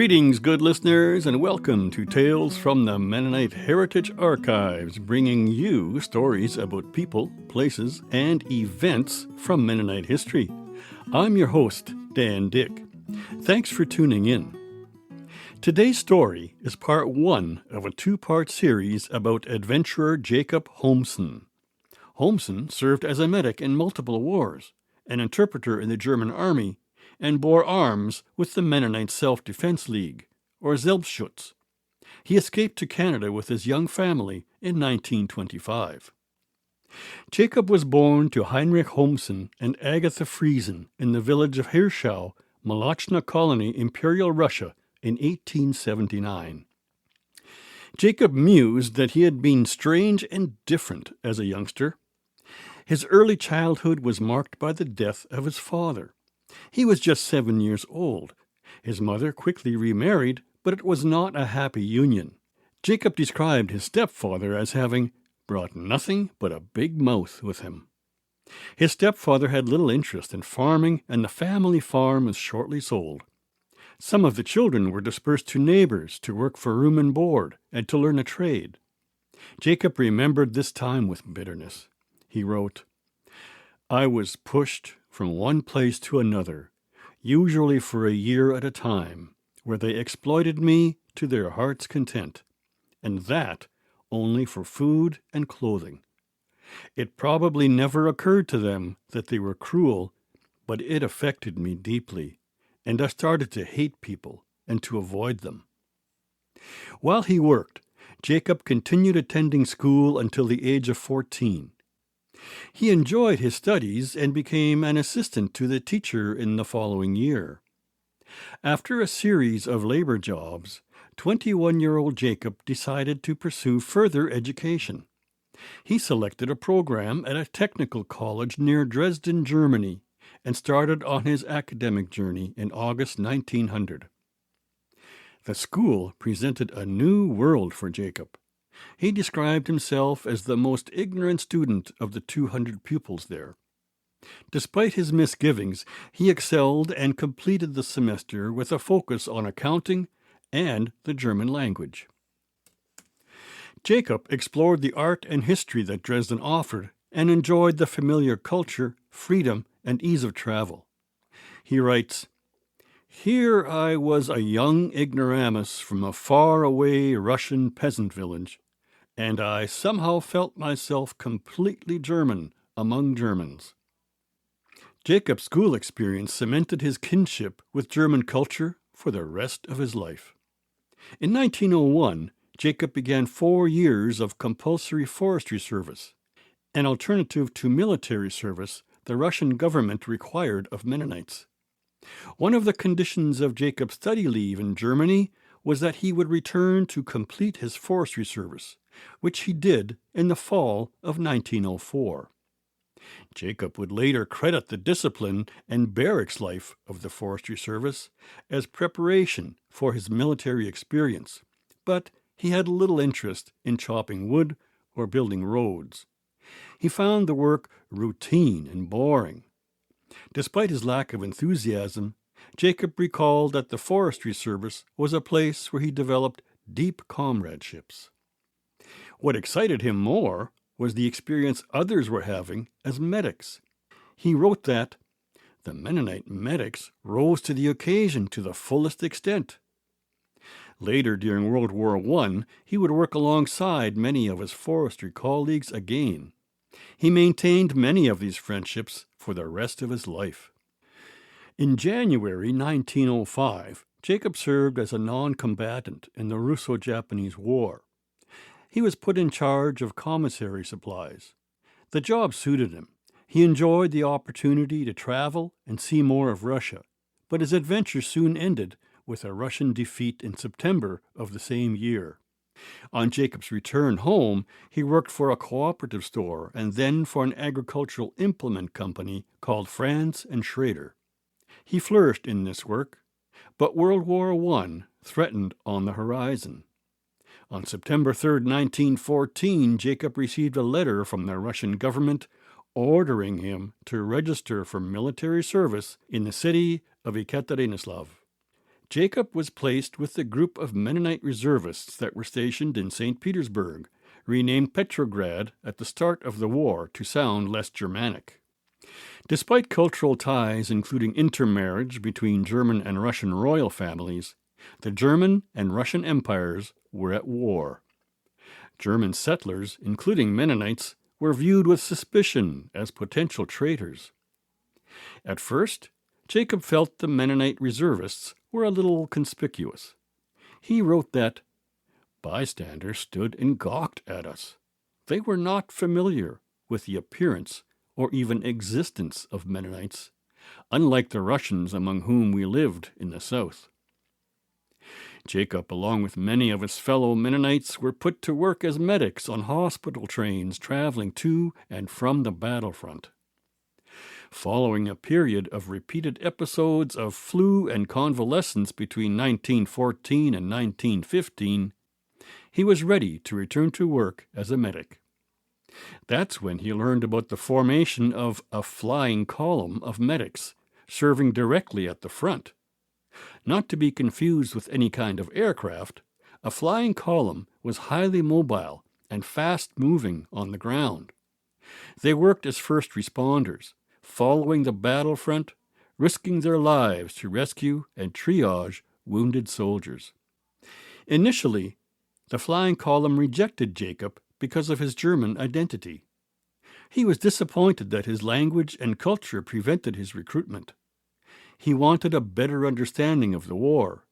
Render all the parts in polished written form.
Greetings, good listeners, and welcome to Tales from the Mennonite Heritage Archives, bringing you stories about people, places, and events from Mennonite history. I'm your host, Dan Dick. Thanks for tuning in. Today's story is part one of a two-part series about adventurer Jacob Hoemsen. Hoemsen served as a medic in multiple wars, an interpreter in the German army, and bore arms with the Mennonite Self-Defense League, or Selbstschutz. He escaped to Canada with his young family in 1925. Jacob was born to Heinrich Hoemsen and Agatha Friesen in the village of Hirschau, Malachna Colony, Imperial Russia, in 1879. Jacob mused that he had been strange and different as a youngster. His early childhood was marked by the death of his father. He was just 7 years old. His mother quickly remarried, but it was not a happy union. Jacob described his stepfather as having brought nothing but a big mouth with him. His stepfather had little interest in farming, and the family farm was shortly sold. Some of the children were dispersed to neighbors to work for room and board and to learn a trade. Jacob remembered this time with bitterness. He wrote, "I was pushed from one place to another, usually for a year at a time, where they exploited me to their heart's content, and that only for food and clothing. It probably never occurred to them that they were cruel, but it affected me deeply, and I started to hate people and to avoid them." While he worked, Jacob continued attending school until the age of 14. He enjoyed his studies and became an assistant to the teacher in the following year. After a series of labor jobs, 21-year-old Jacob decided to pursue further education. He selected a program at a technical college near Dresden, Germany, and started on his academic journey in August 1900. The school presented a new world for Jacob. He described himself as the most ignorant student of the 200 pupils there. Despite his misgivings, he excelled and completed the semester with a focus on accounting and the German language. Jacob explored the art and history that Dresden offered and enjoyed the familiar culture, freedom, and ease of travel. He writes, "Here I was a young ignoramus from a far-away Russian peasant village, and I somehow felt myself completely German among Germans." Jacob's school experience cemented his kinship with German culture for the rest of his life. In 1901, Jacob began 4 years of compulsory forestry service, an alternative to military service the Russian government required of Mennonites. One of the conditions of Jacob's study leave in Germany was that he would return to complete his forestry service, which he did in the fall of 1904. Jacob would later credit the discipline and barracks life of the Forestry Service as preparation for his military experience, but he had little interest in chopping wood or building roads. He found the work routine and boring. Despite his lack of enthusiasm, Jacob recalled that the Forestry Service was a place where he developed deep comradeships. What excited him more was the experience others were having as medics. He wrote that the Mennonite medics rose to the occasion to the fullest extent. Later, during World War I, he would work alongside many of his forestry colleagues again. He maintained many of these friendships for the rest of his life. In January 1905, Jacob served as a non-combatant in the Russo-Japanese War. He was put in charge of commissary supplies. The job suited him. He enjoyed the opportunity to travel and see more of Russia, but his adventure soon ended with a Russian defeat in September of the same year. On Jacob's return home, he worked for a cooperative store and then for an agricultural implement company called Franz and Schrader. He flourished in this work, but World War I threatened on the horizon. On September 3, 1914, Jacob received a letter from the Russian government ordering him to register for military service in the city of Yekaterinoslav. Jacob was placed with the group of Mennonite reservists that were stationed in St. Petersburg, renamed Petrograd at the start of the war to sound less Germanic. Despite cultural ties, including intermarriage between German and Russian royal families, the German and Russian empires were at war. German settlers, including Mennonites, were viewed with suspicion as potential traitors. At first, Jacob felt the Mennonite reservists were a little conspicuous. He wrote that bystanders stood and gawked at us. They were not familiar with the appearance or even existence of Mennonites, unlike the Russians among whom we lived in the south. Jacob, along with many of his fellow Mennonites, were put to work as medics on hospital trains traveling to and from the battlefront. Following a period of repeated episodes of flu and convalescence between 1914 and 1915, he was ready to return to work as a medic. That's when he learned about the formation of a flying column of medics serving directly at the front. Not to be confused with any kind of aircraft, a flying column was highly mobile and fast-moving on the ground. They worked as first responders, following the battlefront, risking their lives to rescue and triage wounded soldiers. Initially, the flying column rejected Jacob because of his German identity. He was disappointed that his language and culture prevented his recruitment. He wanted a better understanding of the war.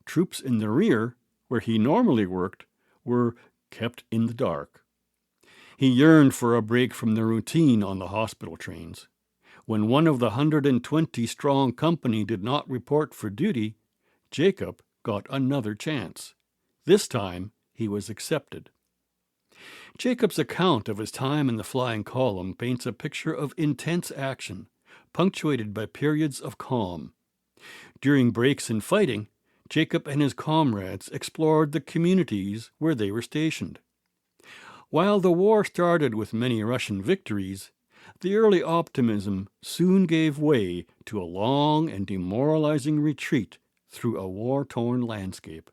Troops in the rear, where he normally worked, were kept in the dark. He yearned for a break from the routine on the hospital trains. When one of the 120-strong company did not report for duty, Jacob got another chance. This time, he was accepted. Jacob's account of his time in the flying column paints a picture of intense action, punctuated by periods of calm. During breaks in fighting, Jacob and his comrades explored the communities where they were stationed. While the war started with many Russian victories, the early optimism soon gave way to a long and demoralizing retreat through a war-torn landscape.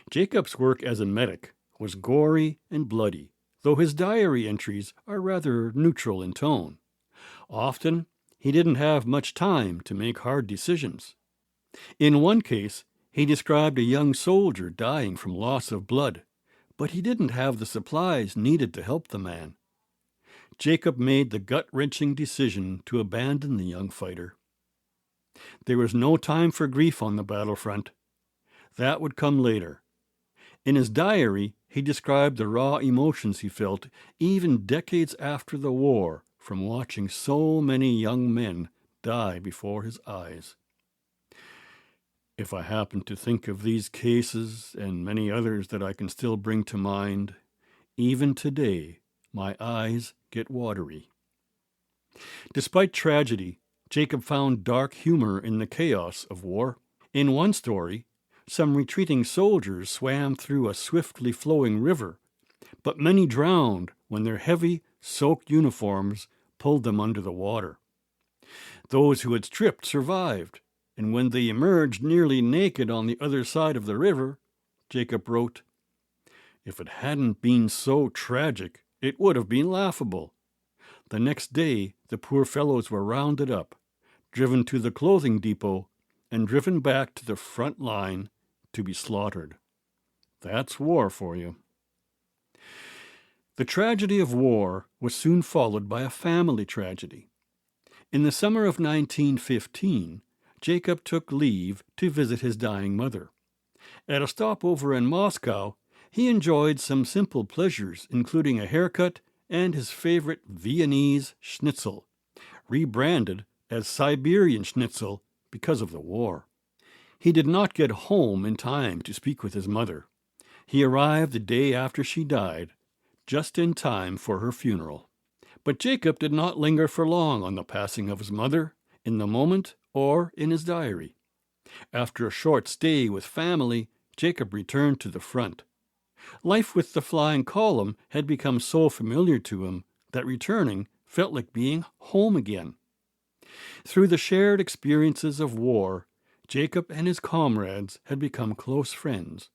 Jacob's work as a medic was gory and bloody, though his diary entries are rather neutral in tone. Often, he didn't have much time to make hard decisions. In one case, he described a young soldier dying from loss of blood, but he didn't have the supplies needed to help the man. Jacob made the gut-wrenching decision to abandon the young fighter. There was no time for grief on the battlefront. That would come later. In his diary, he described the raw emotions he felt even decades after the war from watching so many young men die before his eyes. If I happen to think of these cases and many others that I can still bring to mind, even today, my eyes get watery. Despite tragedy, Jacob found dark humor in the chaos of war. In one story, some retreating soldiers swam through a swiftly flowing river, but many drowned when their heavy, soaked uniforms pulled them under the water. Those who had stripped survived, and when they emerged nearly naked on the other side of the river, Jacob wrote, "If it hadn't been so tragic, it would have been laughable. The next day, the poor fellows were rounded up, driven to the clothing depot, and driven back to the front line to be slaughtered." That's war for you. The tragedy of war was soon followed by a family tragedy. In the summer of 1915, Jacob took leave to visit his dying mother. At a stopover in Moscow, he enjoyed some simple pleasures, including a haircut and his favorite Viennese schnitzel, rebranded as Siberian schnitzel because of the war. He did not get home in time to speak with his mother. He arrived the day after she died, just in time for her funeral. But Jacob did not linger for long on the passing of his mother, in the moment or in his diary. After a short stay with family, Jacob returned to the front. Life with the flying column had become so familiar to him that returning felt like being home again. Through the shared experiences of war, Jacob and his comrades had become close friends.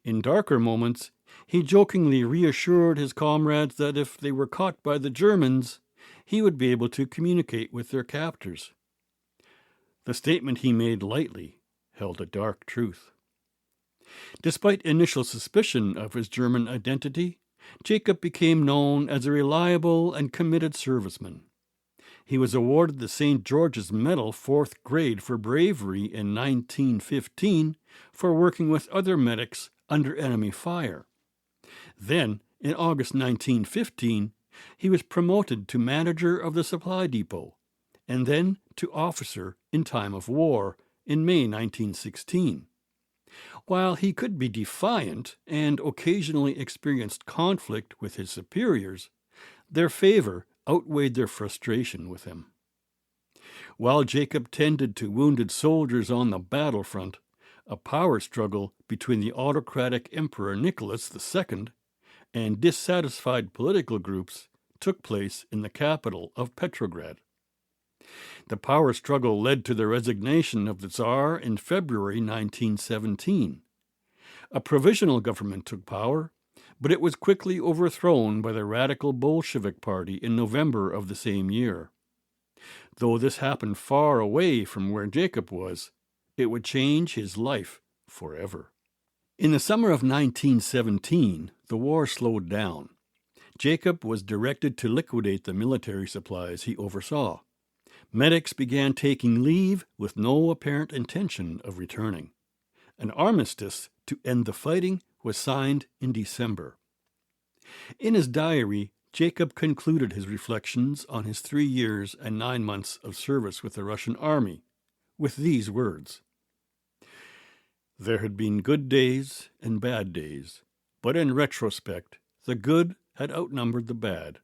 In darker moments, he jokingly reassured his comrades that if they were caught by the Germans, he would be able to communicate with their captors. The statement he made lightly held a dark truth. Despite initial suspicion of his German identity, Jacob became known as a reliable and committed serviceman. He was awarded the St. George's Medal 4th grade for bravery in 1915 for working with other medics under enemy fire. Then, in August 1915, he was promoted to manager of the supply depot, and then to officer in time of war in May 1916. While he could be defiant and occasionally experienced conflict with his superiors, their favor outweighed their frustration with him. While Jacob tended to wounded soldiers on the battlefront, a power struggle between the autocratic Emperor Nicholas II and dissatisfied political groups took place in the capital of Petrograd. The power struggle led to the resignation of the Tsar in February 1917. A provisional government took power, but it was quickly overthrown by the radical Bolshevik Party in November of the same year. Though this happened far away from where Jacob was, it would change his life forever. In the summer of 1917, the war slowed down. Jacob was directed to liquidate the military supplies he oversaw. Medics began taking leave with no apparent intention of returning. An armistice to end the fighting was signed in December. In his diary, Jacob concluded his reflections on his 3 years and 9 months of service with the Russian army with these words: "There had been good days and bad days, but in retrospect, the good had outnumbered the bad.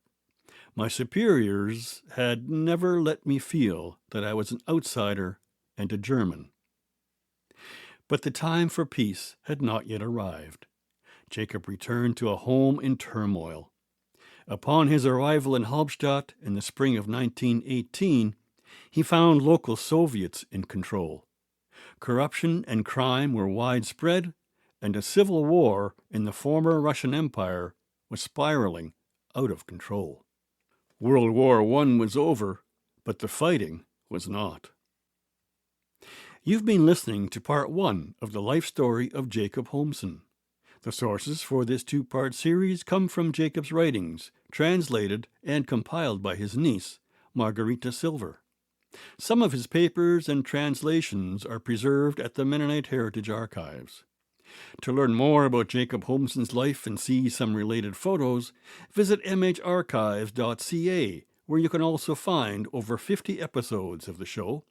My superiors had never let me feel that I was an outsider and a German." But the time for peace had not yet arrived. Jacob returned to a home in turmoil. Upon his arrival in Halberstadt in the spring of 1918, he found local Soviets in control. Corruption and crime were widespread, and a civil war in the former Russian Empire was spiraling out of control. World War I was over, but the fighting was not. You've been listening to part 1 of the life story of Jacob Hoemsen. The sources for this 2-part series come from Jacob's writings, translated and compiled by his niece, Margarita Silver. Some of his papers and translations are preserved at the Mennonite Heritage Archives. To learn more about Jacob Hoemsen's life and see some related photos, visit mharchives.ca, where you can also find over 50 episodes of the show.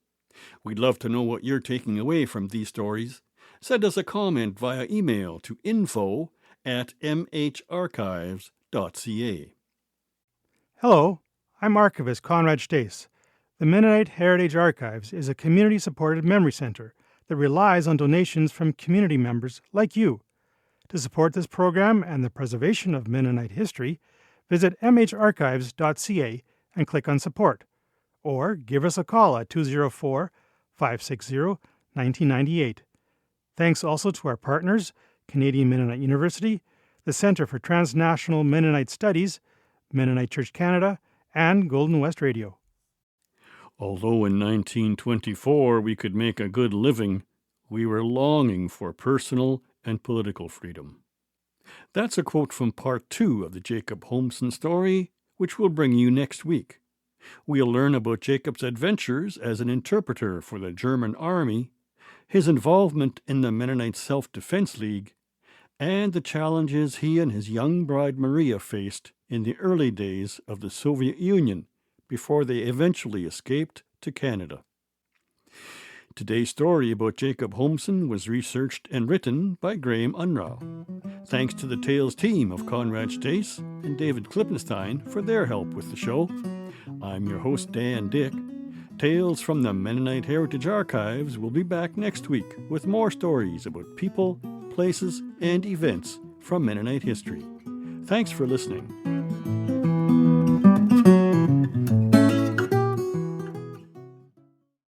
We'd love to know what you're taking away from these stories. Send us a comment via email to info@mharchives.ca. Hello, I'm Archivist Conrad Stace. The Mennonite Heritage Archives is a community-supported memory center that relies on donations from community members like you. To support this program and the preservation of Mennonite history, visit mharchives.ca and click on Support, or give us a call at 204-560-1998. Thanks also to our partners, Canadian Mennonite University, the Centre for Transnational Mennonite Studies, Mennonite Church Canada, and Golden West Radio. Although in 1924 we could make a good living, we were longing for personal and political freedom. That's a quote from part 2 of the Jacob Hoemsen story, which we'll bring you next week. We'll learn about Jacob's adventures as an interpreter for the German army, his involvement in the Mennonite Self-Defense League, and the challenges he and his young bride Maria faced in the early days of the Soviet Union before they eventually escaped to Canada. Today's story about Jacob Hoemsen was researched and written by Graham Unrau. Thanks to the Tales team of Conrad Stace and David Klippenstein for their help with the show. I'm your host, Dan Dick. Tales from the Mennonite Heritage Archives will be back next week with more stories about people, places, and events from Mennonite history. Thanks for listening.